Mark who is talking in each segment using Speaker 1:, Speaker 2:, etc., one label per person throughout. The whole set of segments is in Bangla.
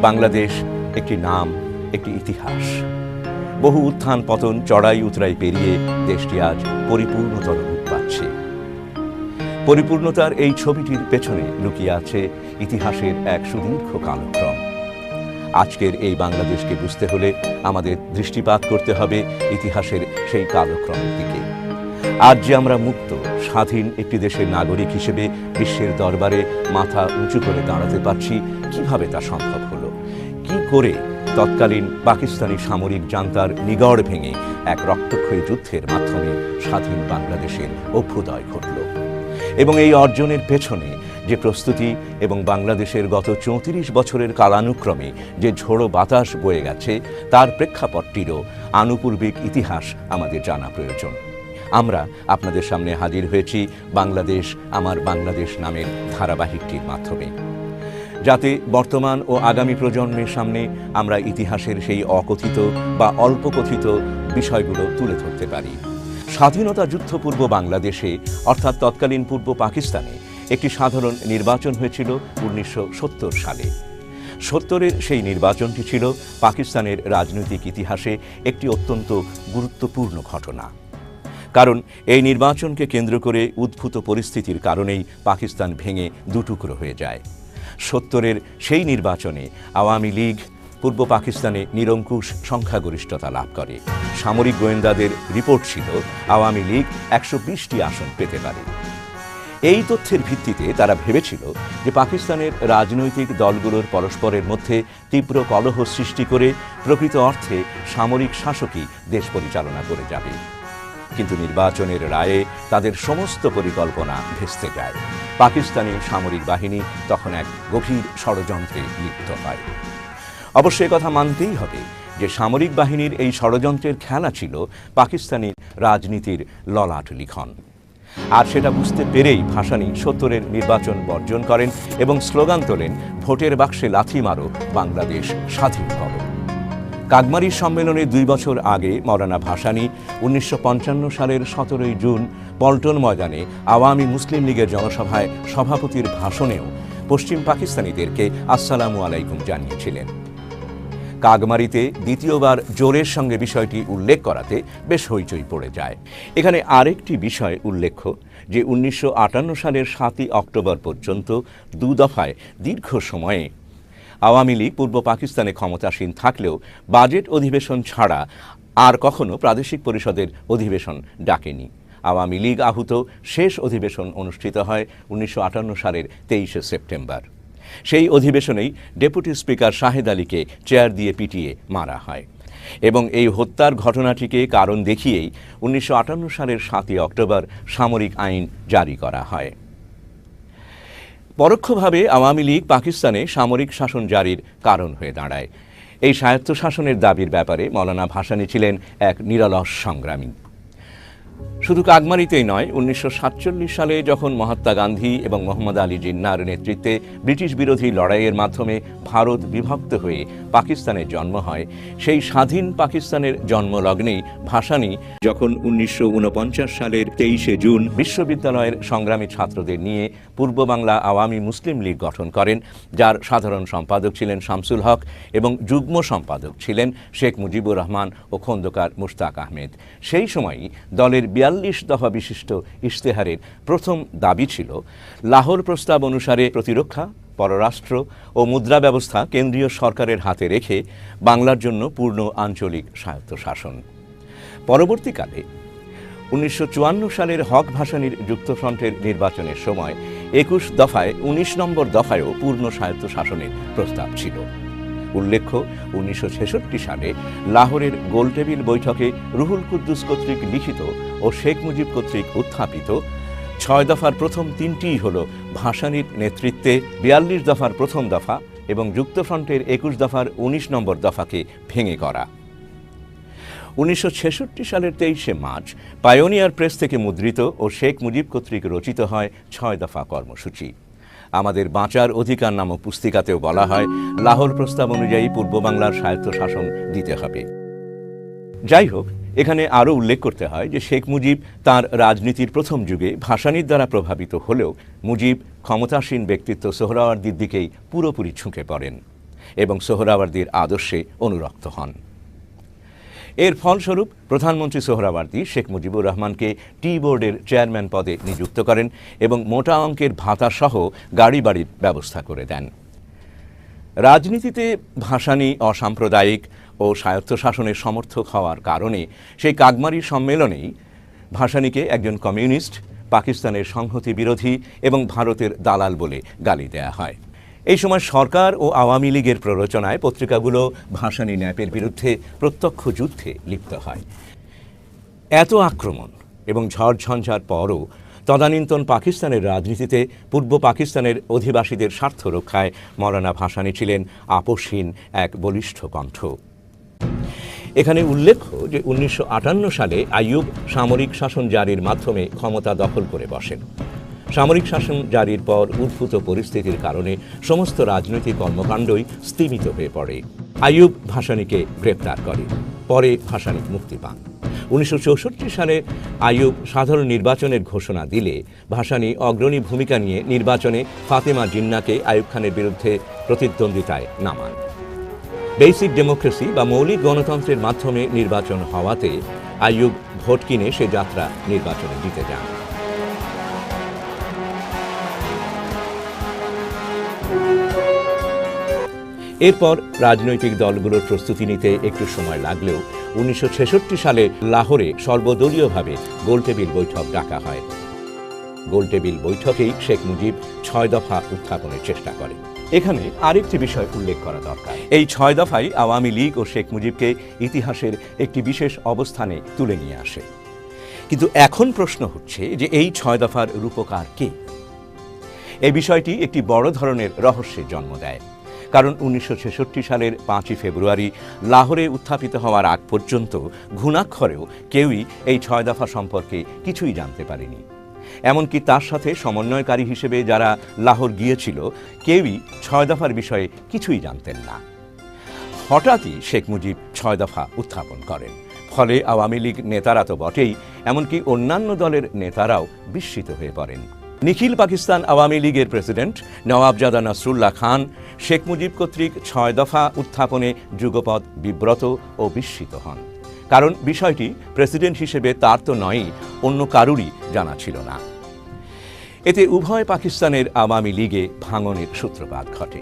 Speaker 1: বাংলাদেশ একটি নাম, একটি ইতিহাস। বহু উত্থান পতন, চড়াই উতরাই পেরিয়ে দেশটি আজ পরিপূর্ণতর রূপ পাচ্ছে। পরিপূর্ণতার এই ছবিটির পেছনে লুকিয়ে আছে ইতিহাসের এক সুদীর্ঘ কালক্রম। আজকের এই বাংলাদেশকে বুঝতে হলে আমাদের দৃষ্টিপাত করতে হবে ইতিহাসের সেই কালক্রমের দিকে। আজ যে আমরা মুক্ত স্বাধীন একটি দেশের নাগরিক হিসেবে বিশ্বের দরবারে মাথা উঁচু করে দাঁড়াতে পারছি, কিভাবে তা সম্ভব হলো? কি করে তৎকালীন পাকিস্তানি সামরিক জান্তার নিগড় ভেঙে এক রক্তক্ষয়ী যুদ্ধের মাধ্যমে স্বাধীন বাংলাদেশের অভ্যুদয় ঘটল? এবং এই অর্জনের পেছনে যে প্রস্তুতি এবং বাংলাদেশের গত 34 বছরের কালানুক্রমে যে ঝোড়ো বাতাস বয়ে গেছে, তার প্রেক্ষাপটটিরও আনুপূর্বিক ইতিহাস আমাদের জানা প্রয়োজন। আমরা আপনাদের সামনে হাজির হয়েছি বাংলাদেশ আমার বাংলাদেশ নামের ধারাবাহিকটির মাধ্যমে, যাতে বর্তমান ও আগামী প্রজন্মের সামনে আমরা ইতিহাসের সেই অকথিত বা অল্প কথিত বিষয়গুলো তুলে ধরতে পারি। স্বাধীনতা যুদ্ধপূর্ব বাংলাদেশে অর্থাৎ তৎকালীন পূর্ব পাকিস্তানে একটি সাধারণ নির্বাচন হয়েছিল 1970 সালে। 70-এর সেই নির্বাচনটি ছিল পাকিস্তানের রাজনৈতিক ইতিহাসে একটি অত্যন্ত গুরুত্বপূর্ণ ঘটনা। কারণ এই নির্বাচনকে কেন্দ্র করে উদ্ভূত পরিস্থিতির কারণেই পাকিস্তান ভেঙে দুটুকরো হয়ে যায়। 70-এর সেই নির্বাচনে আওয়ামী লীগ পূর্ব পাকিস্তানে নিরঙ্কুশ সংখ্যাগরিষ্ঠতা লাভ করে। সামরিক গোয়েন্দাদের রিপোর্ট ছিল আওয়ামী লীগ 120টি আসন পেতে পারে। এই তথ্যের ভিত্তিতে তারা ভেবেছিল যে পাকিস্তানের রাজনৈতিক দলগুলোর পরস্পরের মধ্যে তীব্র কলহ সৃষ্টি করে প্রকৃত অর্থে সামরিক শাসকই দেশ পরিচালনা করে যাবে। কিন্তু নির্বাচনের রায়ে তাদের সমস্ত পরিকল্পনা ভেস্তে যায়। পাকিস্তানি সামরিক বাহিনী তখন এক গভীর ষড়যন্ত্রে লিপ্ত হয়। অবশ্যই কথা মানতেই হবে যে সামরিক বাহিনীর এই ষড়যন্ত্রের খেলা ছিল পাকিস্তানি রাজনীতির ললাট লিখন। আর সেটা বুঝতে পেরেই ভাসানী 70-এর নির্বাচন বর্জন করেন এবং স্লোগান তোলেন, ভোটের বাক্সে লাথি মারো, বাংলাদেশ স্বাধীন করো। কাগমারি সম্মেলনে 2 বছর আগে মৌলানা ভাসানী 1955 সালের 17 জুন পল্টন ময়দানে আওয়ামী মুসলিম লীগের জনসভায় সভাপতির ভাষণেও পশ্চিম পাকিস্তানিদেরকে আসসালামু আলাইকুম জানিয়েছিলেন। কাগমারিতে দ্বিতীয়বার জোরের সঙ্গে বিষয়টি উল্লেখ করাতে বেশ হইচই পড়ে যায়। এখানে আরেকটি বিষয় উল্লেখ্য যে 1958 সালের 7 অক্টোবর পর্যন্ত 2 দফায় দীর্ঘ সময়ে আওয়ামী লীগ পূর্ব পাকিস্তানে ক্ষমতাসীন থাকলেও বাজেট অধিবেশন ছাড়া আর কখনো প্রাদেশিক পরিষদের অধিবেশন ডাকেনি। আওয়ামী লীগ আহুত শেষ অধিবেশন অনুষ্ঠিত হয় 1958 সালের 23 সেপ্টেম্বর। সেই অধিবেশনেই ডেপুটি স্পিকার শাহেদ আলীকে চেয়ার দিয়ে পিটিয়ে মারা হয় এবং এই হত্যার ঘটনাটিকে কারণ দেখিয়েই 1958 সালের 7 অক্টোবর সামরিক আইন জারি করা হয়। পরোক্ষভাবে আওয়ামী লীগ পাকিস্তানে সামরিক শাসন জারির কারণ হয়ে দাঁড়ায়। এই স্বায়ত্তশাসনের দাবির ব্যাপারে মৌলানা ভাসানী ছিলেন এক নিরলস সংগ্রামী। শুধু কাগমারিতেই নয়, 1947 সালে যখন মহাত্মা গান্ধী এবং মোহাম্মদ আলী জিন্নাহর নেতৃত্বে ব্রিটিশ বিরোধী লড়াইয়ের মাধ্যমে ভারত বিভক্ত হয়ে পাকিস্তানের জন্ম হয়, সেই স্বাধীন পাকিস্তানের জন্মলগ্নেই ভাসানী যখন 1949 সালের 23 জুন বিশ্ববিদ্যালয়ের সংগ্রামী ছাত্রদের নিয়ে পূর্ব বাংলা আওয়ামী মুসলিম লীগ গঠন করেন, যার সাধারণ সম্পাদক ছিলেন শামসুল হক এবং যুগ্ম সম্পাদক ছিলেন শেখ মুজিবুর রহমান ও খন্দকার মুশতাক আহমেদ। সেই সময়ই দলের 42 দফা বিশিষ্ট ইশতেহারের প্রথম দাবি ছিল লাহোর প্রস্তাব অনুসারে প্রতিরক্ষা, পররাষ্ট্র ও মুদ্রা ব্যবস্থা কেন্দ্রীয় সরকারের হাতে রেখে বাংলার জন্য পূর্ণ আঞ্চলিক স্বায়ত্তশাসন। পরবর্তীকালে 1954 সালের হক ভাসানীর যুক্তফ্রন্টের নির্বাচনের সময় 21 দফায় 19 নম্বর দফায়ও পূর্ণ স্বায়ত্তশাসনের প্রস্তাব ছিল। উল্লেখ্য, 1966 সালে লাহোরের গোলটেবিল বৈঠকে রুহুল কুদ্দুস কর্তৃক লিখিত ও শেখ মুজিব কর্তৃক উত্থাপিত 6 দফার প্রথম 3টিই হল ভাসানীর নেতৃত্বে 42 দফার প্রথম দফা এবং যুক্তফ্রন্টের 21 দফার 19 নম্বর দফাকে ভেঙে করা। 1966 সালের 23 মার্চ পায়োনিয়ার প্রেস থেকে মুদ্রিত ও শেখ মুজিব কর্তৃক রচিত হয় 6 দফা কর্মসূচি। আমাদের বাঁচার অধিকার নামক পুস্তিকাতেও বলা হয় লাহোর প্রস্তাব অনুযায়ী পূর্ব বাংলার স্বায়ত্তশাসন দিতে হবে। যাই হোক, এখানে আরও উল্লেখ করতে হয় যে শেখ মুজিব তার রাজনীতির প্রথম যুগে ভাসানীর দ্বারা প্রভাবিত হলেও মুজিব ক্ষমতাসীন ব্যক্তিত্ব সোহরাওয়ার্দীর দিকেই পুরোপুরি ঝুঁকে পড়েন। এবং সোহরাওয়ার্দীর আদর্শে অনুরক্ত হন। এর ফলস্বরূপ প্রধানমন্ত্রী সোহরাওয়ার্দী শেখ মুজিবুর রহমানকে টি বোর্ডের চেয়ারম্যান পদে নিযুক্ত করেন এবং মোটা অঙ্কের ভাতাসহ গাড়ি বাড়ির ব্যবস্থা করে দেন। রাজনীতিতে ভাসানী অসাম্প্রদায়িক ও স্বায়ত্তশাসনের সমর্থক হওয়ার কারণে সেই কাগমারি সম্মেলনেই ভাসানীকে একজন কমিউনিস্ট, পাকিস্তানের সংহতি বিরোধী এবং ভারতের দালাল বলে গালি দেয়া হয়। এই সময় সরকার ও আওয়ামী লীগের প্ররোচনায় পত্রিকাগুলো ভাসানী ন্যাপের বিরুদ্ধে প্রত্যক্ষ যুদ্ধে লিপ্ত হয়। এত আক্রমণ এবং ঝড়ঝঞ্ঝার পরও তদানীন্তন পাকিস্তানের রাজনীতিতে পূর্ব পাকিস্তানের অধিবাসীদের স্বার্থ রক্ষায় মৌলানা ভাসানী ছিলেন আপোষহীন এক বলিষ্ঠ কণ্ঠ। এখানে উল্লেখ্য যে 1958 সালে আইয়ুব সামরিক শাসন জারির মাধ্যমে ক্ষমতা দখল করে বসেন। সামরিক শাসন জারির পর উদ্ভূত পরিস্থিতির কারণে সমস্ত রাজনৈতিক কর্মকাণ্ডই স্থিমিত হয়ে পড়ে। আইয়ুব ভাসানীকে গ্রেপ্তার করে, পরে ভাসানী মুক্তি পান। 1964 সালে আইয়ুব সাধারণ নির্বাচনের ঘোষণা দিলে ভাসানী অগ্রণী ভূমিকা নিয়ে নির্বাচনে ফাতেমা জিন্নাকে আইয়ুব খানের বিরুদ্ধে প্রতিদ্বন্দ্বিতায় নামান। বেসিক ডেমোক্রেসি বা মৌলিক গণতন্ত্রের মাধ্যমে নির্বাচন হওয়াতে আইয়ুব ভোট কিনে সে যাত্রা নির্বাচনে জিতে যান। এরপর রাজনৈতিক দলগুলোর প্রস্তুতি নিতে একটু সময় লাগলেও 1966 সালে লাহোরে সর্বদলীয়ভাবে গোলটেবিল বৈঠক ডাকা হয়। গোলটেবিল বৈঠকেই শেখ মুজিব 6 দফা উত্থাপনের চেষ্টা করেন। এখানে আরেকটি বিষয় উল্লেখ করা দরকার। এই 6 দফাই আওয়ামী লীগ ও শেখ মুজিবকে ইতিহাসের একটি বিশেষ অবস্থানে তুলে নিয়ে আসে। কিন্তু এখন প্রশ্ন হচ্ছে যে এই 6 দফার রূপকার কে? এই বিষয়টি একটি বড় ধরনের রহস্যের জন্ম দেয়। কারণ 1966 সালের 5 ফেব্রুয়ারি লাহোরে উত্থাপিত হওয়ার আগ পর্যন্ত ঘুণাক্ষরেও কেউই এই 6 দফা সম্পর্কে কিছুই জানতে পারেনি। এমনকি তার সাথে সমন্বয়কারী হিসেবে যারা লাহোর গিয়েছিল কেউই 6 দফার বিষয়ে কিছুই জানতেন না। হঠাৎই শেখ মুজিব 6 দফা উত্থাপন করেন। ফলে আওয়ামী লীগ নেতারা তো বটেই, এমনকি অন্যান্য দলের নেতারাও বিস্মিত হয়ে পড়েন। নিখিল পাকিস্তান আওয়ামী লীগের প্রেসিডেন্ট নওয়াবজাদা নাসরুল্লাহ খান শেখ মুজিব কর্তৃক 6 দফা উত্থাপনে যুগপৎ বিব্রত ও বিস্মিত হন। কারণ বিষয়টি প্রেসিডেন্ট হিসেবে তার তো নয়ই, অন্য কারুরই জানা ছিল না। এতে উভয় পাকিস্তানের আওয়ামী লীগে ভাঙনের সূত্রপাত ঘটে।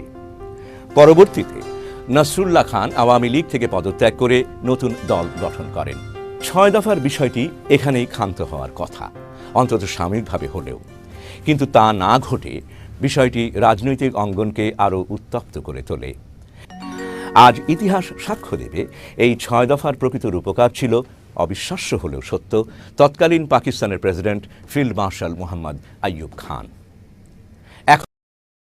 Speaker 1: পরবর্তীতে নাসরুল্লাহ খান আওয়ামী লীগ থেকে পদত্যাগ করে নতুন দল গঠন করেন। 6 দফার বিষয়টি এখানেই ক্ষান্ত হওয়ার কথা, অন্তত সাময়িকভাবে হলেও। কিন্তু তা না ঘটে বিষয়টি রাজনৈতিক অঙ্গনকে আরও উত্তপ্ত করে তোলে। আজ ইতিহাস সাক্ষ্য দেবে এই 6 দফার প্রকৃত রূপকার ছিল, অবিশ্বাস্য হলেও সত্য, তৎকালীন পাকিস্তানের president field marshal Mohammad Ayub খান।